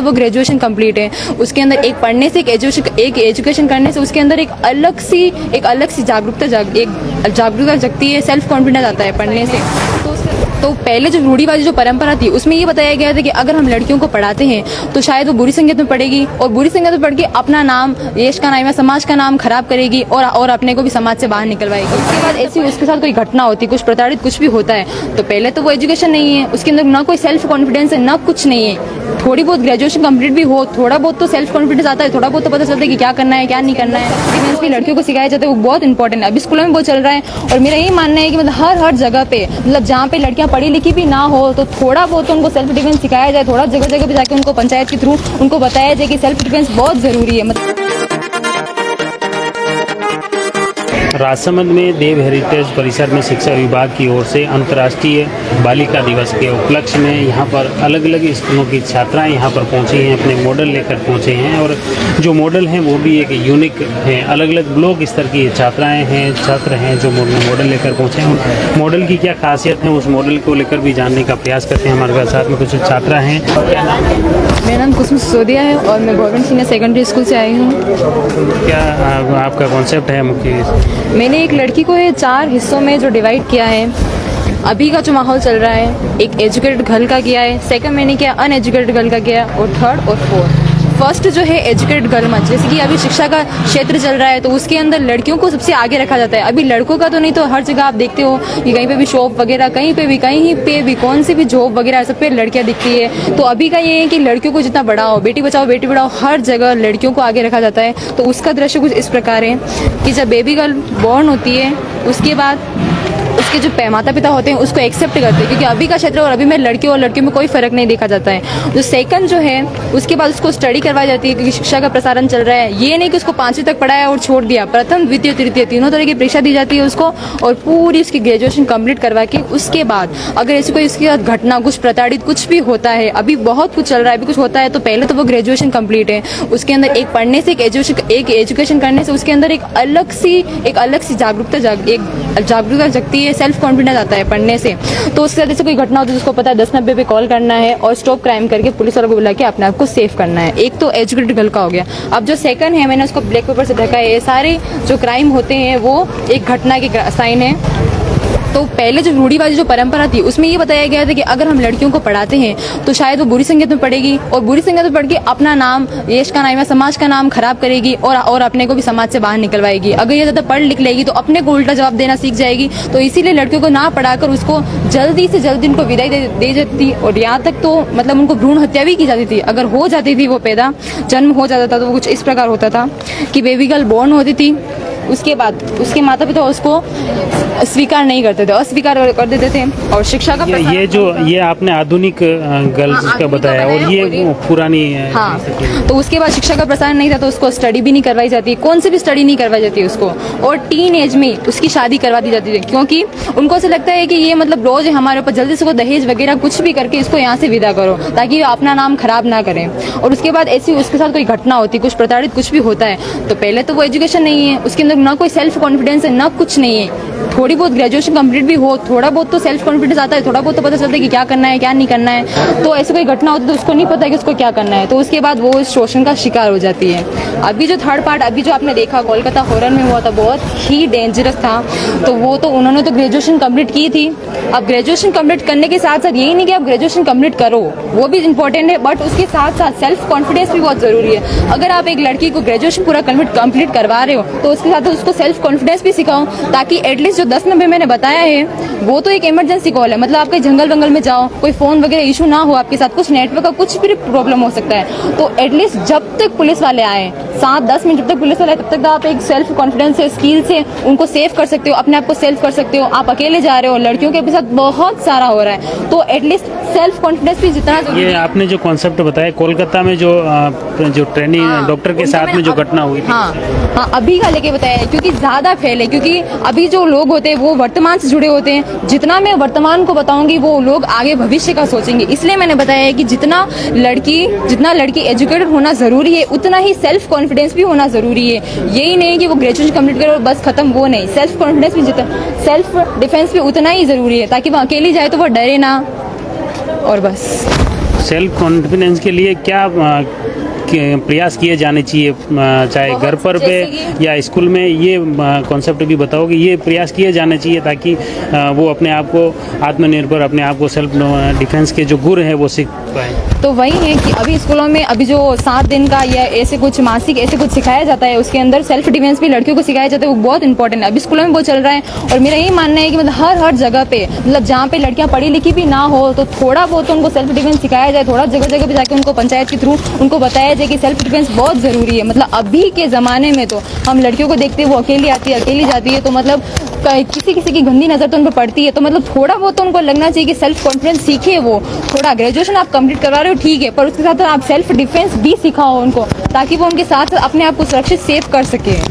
तो वो graduation complete है, उसके अंदर एक पढ़ने से एक एजुकेशन करने से उसके अंदर एक अलग सी जागरूकता जगती है, सेल्फ कॉन्फिडेंस आता है पढ़ने से। तो पहले जो रूढ़िवादी जो परंपरा थी उसमें ये बताया गया था कि अगर हम लड़कियों को पढ़ाते हैं तो शायद वो बुरी संगत में पड़ेगी, और बुरी संगत में पढ़ के अपना नाम, देश का नाम या समाज का नाम खराब करेगी और अपने को भी समाज से बाहर निकलवाएगी। उसके बाद ऐसी उसके साथ कोई घटना होती, कुछ प्रताड़ित कुछ भी होता है, तो पहले तो वो एजुकेशन नहीं है, उसके अंदर ना कोई सेल्फ कॉन्फिडेंस है, ना कुछ नहीं है। थोड़ी बहुत ग्रेजुएशन कंप्लीट भी हो, थोड़ा बहुत तो सेल्फ कॉन्फिडेंस आता है, थोड़ा बहुत तो पता चलता है कि क्या करना है क्या नहीं करना है। इसलिए लड़कियों को सिखाया जाता है, वो बहुत इंपॉर्टेंट है। अभी स्कूलों में बहुत चल रहा है, और मेरा यही मानना है कि मतलब हर जगह पे, मतलब जहाँ पे लड़कियाँ पढ़ी लिखी भी ना हो तो थोड़ा बहुत तो उनको सेल्फ डिफेंस सिखाया जाए, थोड़ा जगह जगह पे जाके उनको पंचायत के थ्रू उनको बताया जाए कि सेल्फ डिफेंस बहुत ज़रूरी है। मतलब राजसमंद में देव हेरिटेज परिसर में शिक्षा विभाग की ओर से अंतर्राष्ट्रीय बालिका दिवस के उपलक्ष्य में यहाँ पर अलग अलग स्कूलों की छात्राएं यहाँ पर पहुँची हैं, अपने मॉडल लेकर पहुँचे हैं, और जो मॉडल हैं वो भी एक यूनिक हैं। अलग अलग ब्लॉक स्तर की छात्राएं हैं, छात्र हैं जो मॉडल लेकर पहुँचे हैं। मॉडल की क्या खासियत है उस मॉडल को लेकर भी जानने का प्रयास करते हैं। हमारे साथ में कुछ छात्रा हैं। मेरा नाम कुसुम सिसोदिया है और मैं गवर्नमेंट सीनियर सेकेंडरी स्कूल से आई हूँ। क्या आपका कॉन्सेप्ट है मुख्य? मैंने एक लड़की को 4 हिस्सों में जो डिवाइड किया है। अभी का जो माहौल चल रहा है, एक एजुकेटेड गर्ल का किया है, सेकंड मैंने किया अनएजुकेटेड गर्ल का किया, और थर्ड और फोर्थ। फर्स्ट जो है एजुकेटेड गर्ल मत, जैसे कि अभी शिक्षा का क्षेत्र चल रहा है तो उसके अंदर लड़कियों को सबसे आगे रखा जाता है। अभी लड़कों का तो नहीं, तो हर जगह आप देखते हो कि कहीं पे भी शॉप वगैरह, कहीं पे भी कौन सी भी जॉब वगैरह सब पे लड़कियां दिखती है। तो अभी का ये है कि लड़कियों को जितना बढ़ाओ, बेटी बचाओ बेटी पढ़ाओ, हर जगह लड़कियों को आगे रखा जाता है। तो उसका दृश्य कुछ इस प्रकार है कि जब बेबी गर्ल बॉर्न होती है उसके बाद उसके जो माता पिता होते हैं उसको एक्सेप्ट करते हैं, क्योंकि अभी का क्षेत्र और अभी में लड़कियों और लड़कियों में कोई फर्क नहीं देखा जाता है। जो सेकंड जो है उसके बाद उसको स्टडी करवाई जाती है, क्योंकि शिक्षा का प्रसारण चल रहा है। ये नहीं कि उसको 5वीं तक पढ़ाया और छोड़ दिया, प्रथम द्वितीय तृतीय तीनों तरह की परीक्षा दी जाती है उसको, और पूरी उसकी ग्रेजुएशन कंप्लीट करवा के उसके बाद अगर ऐसी कोई उसके साथ घटना, कुछ प्रताड़ित कुछ भी होता है, अभी बहुत कुछ चल रहा है, अभी कुछ होता है, तो पहले तो वो ग्रेजुएशन कंप्लीट है, उसके अंदर एक पढ़ने से एक एजुकेशन करने से उसके अंदर एक अलग सी जागरूकता जगती है, सेल्फ कॉन्फिडेंस आता है पढ़ने से। तो उसके साथ जैसे कोई घटना होती है उसको पता है 1090 पे कॉल करना है और स्टॉप क्राइम करके पुलिस वालों को बुला के अपने आप को सेव करना है। एक तो एजुकेटेड गर्ल का हो गया। अब जो सेकंड है, मैंने उसको ब्लैक पेपर से ढका है, ये सारे जो क्राइम होते हैं वो एक घटना के साइन है। तो पहले जो रूढ़िवादी जो परंपरा थी उसमें ये बताया गया था कि अगर हम लड़कियों को पढ़ाते हैं तो शायद वो बुरी संगत में पड़ेगी, और बुरी संगत में पढ़ के अपना नाम, देश का नाम या समाज का नाम खराब करेगी और अपने को भी समाज से बाहर निकलवाएगी। अगर ये ज़्यादा पढ़ लिख लेगी तो अपने को उल्टा जवाब देना सीख जाएगी। तो इसीलिए लड़कियों को ना पढ़ाकर उसको जल्दी से जल्दी उनको विदाई दे जाती थी, और यहाँ तक तो मतलब उनको भ्रूण हत्या भी की जाती थी। अगर हो जाती थी, वो पैदा जन्म हो जाता था, तो वो कुछ इस प्रकार होता था कि बेबी गर्ल बॉर्न होती थी, उसके बाद उसके माता पिता उसको स्वीकार नहीं करते थे, अस्वीकार कर देते थे। और शिक्षा का ये आपने आधुनिक गर्ल्स का बताया, और ये पुरानी है। हाँ, तो उसके बाद शिक्षा का प्रसार नहीं था, तो उसको स्टडी भी नहीं करवाई जाती, कौन सी भी स्टडी नहीं करवाई जाती उसको, और टीन एज में उसकी शादी करवा दी जाती थी, क्योंकि उनको ऐसा लगता है कि ये मतलब रोज हमारे ऊपर, जल्दी से दहेज वगैरह कुछ भी करके इसको यहाँ से विदा करो ताकि अपना नाम खराब ना करें। और उसके बाद ऐसी उसके साथ कोई घटना होती, कुछ प्रताड़ित कुछ भी होता है, तो पहले तो वो एजुकेशन नहीं है, उसके अंदर ना कोई सेल्फ कॉन्फिडेंस है, ना कुछ नहीं है। थोड़ी बहुत ग्रेजुएशन कंप्लीट भी हो, थोड़ा बहुत तो सेल्फ कॉन्फिडेंस आता है, थोड़ा बहुत तो पता चलता है कि क्या करना है क्या नहीं करना है। तो ऐसी कोई घटना होती है तो उसको नहीं पता है कि उसको क्या करना है, तो उसके बाद वो शोषण का शिकार हो जाती है। अभी जो थर्ड पार्ट अभी जो आपने देखा कोलकाता हॉरर में हुआ था, बहुत ही डेंजरस था। तो वो तो उन्होंने तो ग्रेजुएशन कंप्लीट की थी। अब ग्रेजुएशन कंप्लीट करने के साथ साथ यही नहीं कि आप ग्रेजुएशन कंप्लीट करो, वो भी इंपॉर्टेंट है, बट उसके साथ साथ सेल्फ कॉन्फिडेंस भी बहुत जरूरी है। अगर आप एक लड़की को ग्रेजुएशन पूरा कंप्लीट करवा रहे हो तो उसके साथ उसको सेल्फ कॉन्फिडेंस भी सिखाओ, ताकि एटलीस्ट जो 1090 मैंने बताया है वो तो एक इमरजेंसी कॉल है, मतलब आप कहीं जंगल वंगल में जाओ, कोई फोन वगैरह इशू ना हो आपके साथ, कुछ नेटवर्क का कुछ भी प्रॉब्लम हो सकता है, तो एटलीस्ट जब तक पुलिस वाले आए 7-10 मिनट, जब तक पुलिस वाले आए तब तक आप एक सेल्फ कॉन्फिडेंस से, स्किल से उनको सेव कर सकते हो, अपने आप को सेल्फ कर सकते हो। आप अकेले जा रहे हो, लड़कियों के साथ बहुत सारा हो रहा है, तो एटलीस्ट सेल्फ कॉन्फिडेंस भी जितना ये आपने जो कॉन्सेप्ट बताया कोलकाता में जो ट्रेनिंग डॉक्टर के साथ में जो घटना हुई थी, हाँ अभी का लेके बताया है, क्योंकि ज्यादा फैले, क्योंकि अभी जो लोग होते हैं वो वर्तमान से जुड़े होते हैं। जितना मैं वर्तमान को बताऊंगी वो लोग आगे भविष्य का सोचेंगे, इसलिए मैंने बताया है कि जितना लड़की एजुकेटेड होना जरूरी है, उतना ही सेल्फ कॉन्फिडेंस भी होना जरूरी है। यही नहीं कि वो ग्रेजुएशन कंप्लीट करे और बस खत्म, वो नहीं, सेल्फ कॉन्फिडेंस भी सेल्फ डिफेंस भी उतना ही जरूरी है, ताकि वो अकेली जाए तो वो डरे ना, और बस। सेल्फ कॉन्फिडेंस के लिए क्या प्रयास किए जाने चाहिए, चाहे घर पर पे या स्कूल में, ये कॉन्सेप्ट भी बताओगे। ये प्रयास किए जाने चाहिए ताकि वो अपने आप को आत्मनिर्भर, अपने आप को सेल्फ डिफेंस के जो गुर हैं वो सीख पाए। तो वही है कि अभी स्कूलों में अभी जो 7 दिन का या ऐसे कुछ मासिक ऐसे कुछ सिखाया जाता है, उसके अंदर सेल्फ डिफेंस भी लड़कियों को सिखाया जाता है, वो बहुत इंपॉर्टेंट है। अभी स्कूलों में वो चल रहा है और मेरा यही मानना है कि मतलब हर जगह पे, मतलब जहाँ पे लड़कियाँ पढ़ी लिखी भी ना हो तो थोड़ा बहुत तो उनको सेल्फ डिफेंस सिखाया जाए। थोड़ा जगह जगह पे जाके उनको पंचायत के थ्रू उनको बताया जाए कि सेल्फ डिफेंस बहुत ज़रूरी है। मतलब अभी के ज़माने में तो हम लड़कियों को देखते हैं वो अकेली आती है, अकेली जाती है, तो मतलब किसी की गंदी नज़र तो उन पर पड़ती है। तो मतलब थोड़ा बहुत तो उनको लगना चाहिए कि सेल्फ कॉन्फिडेंस सीखे वो। थोड़ा ग्रेजुएशन आप कंप्लीट करवा रहे हो ठीक है, पर उसके साथ आप सेल्फ डिफेंस भी सिखाओ उनको, ताकि वो उनके साथ अपने आप को सुरक्षित सेव कर सके।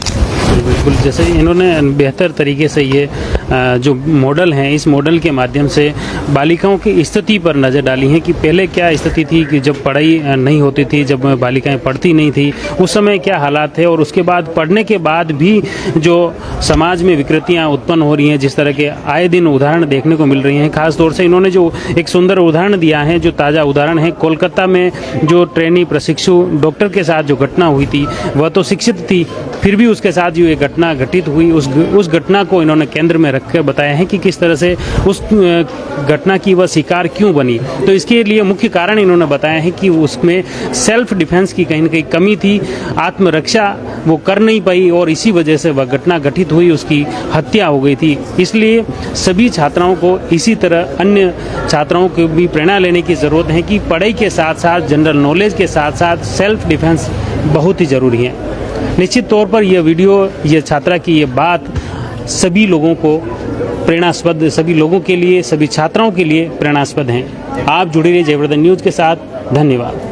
बिल्कुल, जैसे इन्होंने बेहतर तरीके से ये जो मॉडल हैं, इस मॉडल के माध्यम से बालिकाओं की स्थिति पर नज़र डाली है कि पहले क्या स्थिति थी कि जब पढ़ाई नहीं होती थी, जब बालिकाएं पढ़ती नहीं थी, उस समय क्या हालात थे, और उसके बाद पढ़ने के बाद भी जो समाज में विकृतियां उत्पन्न हो रही हैं, जिस तरह के आए दिन उदाहरण देखने को मिल रही हैं। खास तौर से इन्होंने जो एक सुंदर उदाहरण दिया है, जो ताज़ा उदाहरण है, कोलकाता में जो ट्रेनी प्रशिक्षु डॉक्टर के साथ जो घटना हुई थी, वह तो शिक्षित थी, फिर भी उसके साथ जो ये घटना घटित हुई, उस घटना को इन्होंने केंद्र में रखकर बताया है कि किस तरह से उस घटना की वह शिकार क्यों बनी। तो इसके लिए मुख्य कारण इन्होंने बताया है कि उसमें सेल्फ डिफेंस की कहीं न कहीं कमी थी, आत्मरक्षा वो कर नहीं पाई और इसी वजह से वह घटना घटित हुई, उसकी हत्या हो गई थी। इसलिए सभी छात्राओं को, इसी तरह अन्य छात्राओं को भी प्रेरणा लेने की ज़रूरत है कि पढ़ाई के साथ साथ, जनरल नॉलेज के साथ साथ सेल्फ डिफेंस बहुत ही ज़रूरी है। निश्चित तौर पर यह वीडियो, ये छात्रा की ये बात सभी लोगों को प्रेरणास्पद, सभी लोगों के लिए, सभी छात्राओं के लिए प्रेरणास्पद हैं। आप जुड़े रहिए जयवर्धन न्यूज़ के साथ। धन्यवाद।